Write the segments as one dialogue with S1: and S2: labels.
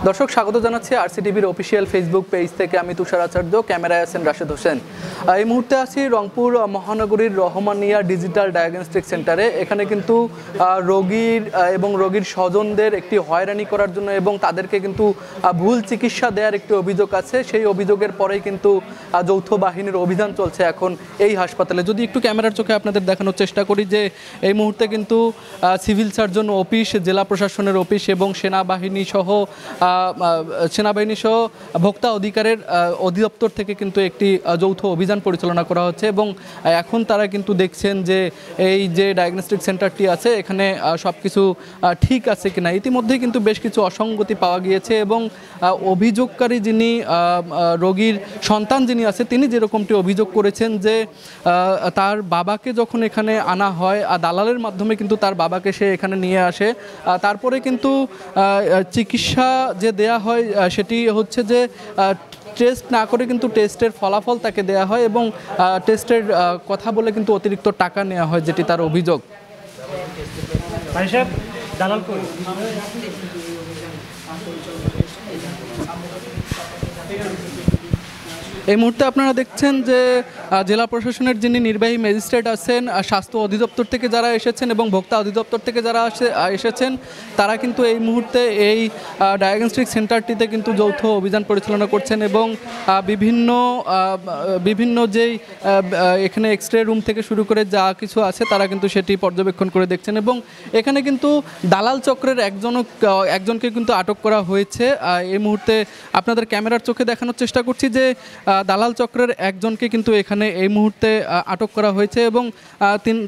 S1: দর্শক স্বাগত জানাচ্ছি আরসিটিভির অফিসিয়াল ফেসবুক পেজ থেকে। আমি তুষার আচার্য, ক্যামেরায় আছেন রাশেদ হোসেন। এই মুহূর্তে আছি রংপুর মহানগরীর রহমানিয়া ডিজিটাল ডায়াগনস্টিক সেন্টারে। এখানে কিন্তু রোগীর এবং রোগীর স্বজনদের একটি হয়রানি করার জন্য এবং তাদেরকে কিন্তু ভুল চিকিৎসা দেওয়ার একটি অভিযোগ আছে। সেই অভিযোগের পরেই কিন্তু যৌথ বাহিনীর অভিযান চলছে এখন এই হাসপাতালে। যদি একটু ক্যামেরার চোখে আপনাদের দেখানোর চেষ্টা করি যে এই মুহূর্তে কিন্তু সিভিল সার্জন অফিস, জেলা প্রশাসনের অফিস এবং সেনাবাহিনী সহ ভোক্তা অধিকারের অধিদপ্তর থেকে কিন্তু একটি যৌথ অভিযান পরিচালনা করা হচ্ছে এবং এখন তারা কিন্তু দেখছেন যে এই যে ডায়াগনস্টিক সেন্টারটি আছে এখানে সব কিছু ঠিক আছে কিনা। ইতিমধ্যেই কিন্তু বেশ কিছু অসঙ্গতি পাওয়া গিয়েছে এবং অভিযোগকারী যিনি রোগীর সন্তান যিনি আছে তিনি যেরকমটি অভিযোগ করেছেন যে তার বাবাকে যখন এখানে আনা হয় দালালের মাধ্যমে কিন্তু তার বাবাকে সে এখানে নিয়ে আসে, তারপরে কিন্তু চিকিৎসা যে দেয়া হয় সেটি হচ্ছে যে টেস্ট না করে কিন্তু টেস্টের ফলাফল তাকে দেয়া হয় এবং টেস্টের কথা বলে কিন্তু অতিরিক্ত টাকা নেওয়া হয়, যেটি তার অভিযোগ। এই মুহূর্তে আপনারা দেখছেন যে জেলা প্রশাসনের যিনি নির্বাহী ম্যাজিস্ট্রেট আছেন, স্বাস্থ্য অধিদপ্তর থেকে যারা এসেছেন এবং ভোক্তা অধিদপ্তর থেকে যারা এসেছেন তারা কিন্তু এই মুহূর্তে এই ডায়াগনস্টিক সেন্টারটিতে কিন্তু যৌথ অভিযান পরিচালনা করছেন এবং বিভিন্ন যেই এখানে এক্সরে রুম থেকে শুরু করে যা কিছু আছে তারা কিন্তু সেটি পর্যবেক্ষণ করে দেখছেন এবং এখানে কিন্তু দালাল চক্রের একজনকে কিন্তু আটক করা হয়েছে। এই মুহূর্তে আপনাদের ক্যামেরার চোখে দেখানোর চেষ্টা করছি যে দালাল চক্রের একজনকে কিন্তু এখানে এই মুহূর্তে আটক করা হয়েছে এবং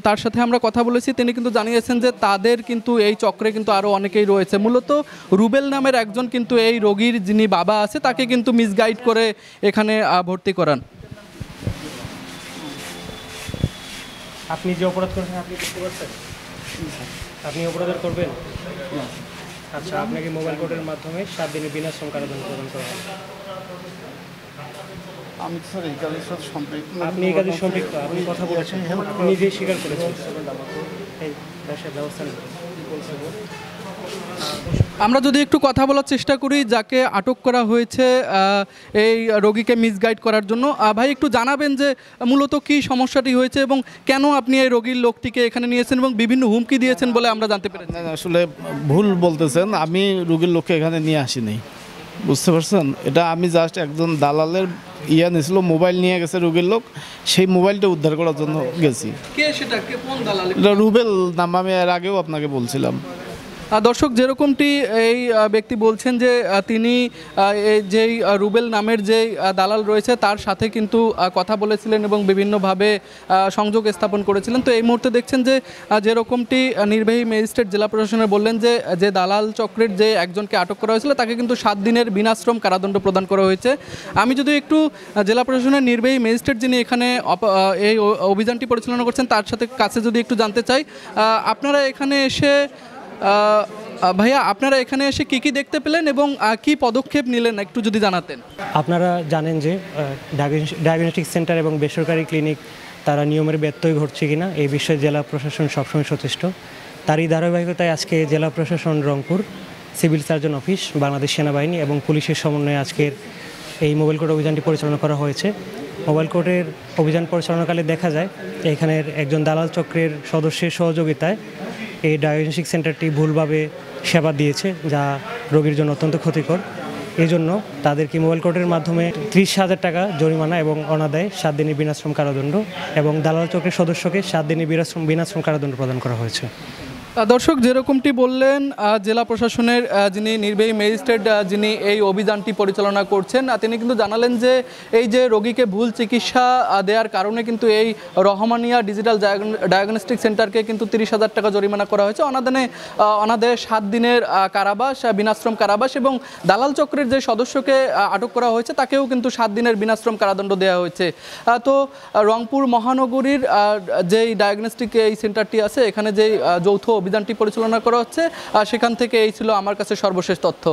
S1: তার সাথে আমরা কথা বলেছি। তিনি কিন্তু জানিয়েছেন যে তাদের কিন্তু এই চক্রে কিন্তু আরও অনেকেই রয়েছে। মূলত রুবেল নামের একজন কিন্তু এই রোগীর যিনি বাবা আছে তাকে কিন্তু মিসগাইড করে এখানে ভর্তি করান।
S2: আপনি যে অপরাধ করেছেন আপনি বুঝতে পারছেন? আপনি অপরাধ করবেন? আচ্ছা, আপনাকে মোবাইল কোর্টের মাধ্যমে 7 দিনের বিনাশ্রম কারাদণ্ড প্রদান করা হবে।
S3: আমি স্যার এই কাজের সাথে সম্পৃক্ত।
S2: আপনি এই কাজে সম্পৃক্ত, আপনি কথা বলেছেন, আপনি নিজেই স্বীকার করেছেন। এই ব্যবসার ব্যবস্থা
S1: আমরা যদি একটু কথা বলার চেষ্টা করি যাকে আটক করা হয়েছে এই রোগীকে মিসগাইড করার জন্য, ভাই একটু জানাবেন যে মূলত কি সমস্যাটি হয়েছে এবং কেন আপনি এই রোগীর লোকটিকে এখানে নিয়েছেন এবং বিভিন্ন হুমকি দিয়েছেন বলে আমরা জানতে পেরেছি।
S3: আসলে ভুল বলতেছেন, আমি রোগীর লোককে এখানে নিয়ে আসিনি, বুঝতে পারছেন? এটা আমি জাস্ট একজন দালালের নিয়েছিল, মোবাইল নিয়ে গেছে রোগীর লোক, সেই মোবাইলটা উদ্ধার করার জন্য গেছি।
S1: কে সেটা, কে কোন দালাল?
S3: এটা রুবেল নাম, আমি এর আগেও আপনাকে বলছিলাম।
S1: দর্শক যেরকমটি এই ব্যক্তি বলছেন যে তিনি যেই রুবেল নামের যেই দালাল রয়েছে তার সাথে কিন্তু কথা বলেছিলেন এবং বিভিন্নভাবে সংযোগ স্থাপন করেছিলেন। তো এই মুহূর্তে দেখছেন যে যেরকমটি নির্বাহী ম্যাজিস্ট্রেট জেলা প্রশাসনের বললেন যে দালাল চক্রের যে একজনকে আটক করা হয়েছিল তাকে কিন্তু 7 দিনের বিনাশ্রম কারাদণ্ড প্রদান করা হয়েছে। আমি যদি একটু জেলা প্রশাসনের নির্বাহী ম্যাজিস্ট্রেট যিনি এখানে এই অভিযানটি পরিচালনা করছেন তার সাথে কাছে যদি একটু জানতে চাই, আপনারা এখানে এসে ভাইয়া আপনারা এখানে এসে কি দেখতে পেলেন এবং কি পদক্ষেপ নিলেন একটু যদি জানাতেন।
S2: আপনারা জানেন যে ডায়াগনস্টিক সেন্টার এবং বেসরকারি ক্লিনিক তারা নিয়মের ব্যত্যয় ঘটছে কিনা এই বিষয়ে জেলা প্রশাসন সবসময় সচেষ্ট। তারই ধারাবাহিকতায় আজকে জেলা প্রশাসন Rangpur, civil surgeon office, Bangladesh সেনাবাহিনী এবং পুলিশের সমন্বয়ে আজকের এই মোবাইল কোর্ট অভিযানটি পরিচালনা করা হয়েছে। মোবাইল কোর্টের অভিযান পরিচালনাকালে দেখা যায় এখানের একজন দালাল চক্রের সদস্যের সহযোগিতায় এই ডায়াগনস্টিক সেন্টারটি ভুলভাবে সেবা দিয়েছে, যা রোগীর জন্য অত্যন্ত ক্ষতিকর। এই জন্য তাদেরকে মোবাইল কোর্টের মাধ্যমে 30,000 টাকা জরিমানা এবং অনাদায়ে 7 দিনের বিনাশ্রম কারাদণ্ড এবং দালাল চক্রের সদস্যকে 7 দিনের বিনাশ্রম কারাদণ্ড প্রদান করা হয়েছে।
S1: দর্শক যেরকমটি বললেন জেলা প্রশাসনের যিনি নির্বাহী ম্যাজিস্ট্রেট যিনি এই অভিযানটি পরিচালনা করছেন তিনি কিন্তু জানালেন যে এই যে রোগীকে ভুল চিকিৎসা দেওয়ার কারণে কিন্তু এই রহমানিয়া ডিজিটাল ডায়াগনস্টিক সেন্টারকে কিন্তু 30,000 টাকা জরিমানা করা হয়েছে, অনাদায়ে 7 দিনের কারাবাস, বিনাশ্রম কারাবাস এবং দালাল চক্রের যে সদস্যকে আটক করা হয়েছে তাকেও কিন্তু 7 দিনের বিনাশ্রম কারাদণ্ড দেওয়া হয়েছে। তো রংপুর মহানগরীর যেই ডায়াগনস্টিক এই সেন্টারটি আছে এখানে যেই যৌথ অভিযানটি পরিচালনা করা হচ্ছে সেখান থেকে এই ছিল আমার কাছে সর্বশেষ তথ্য।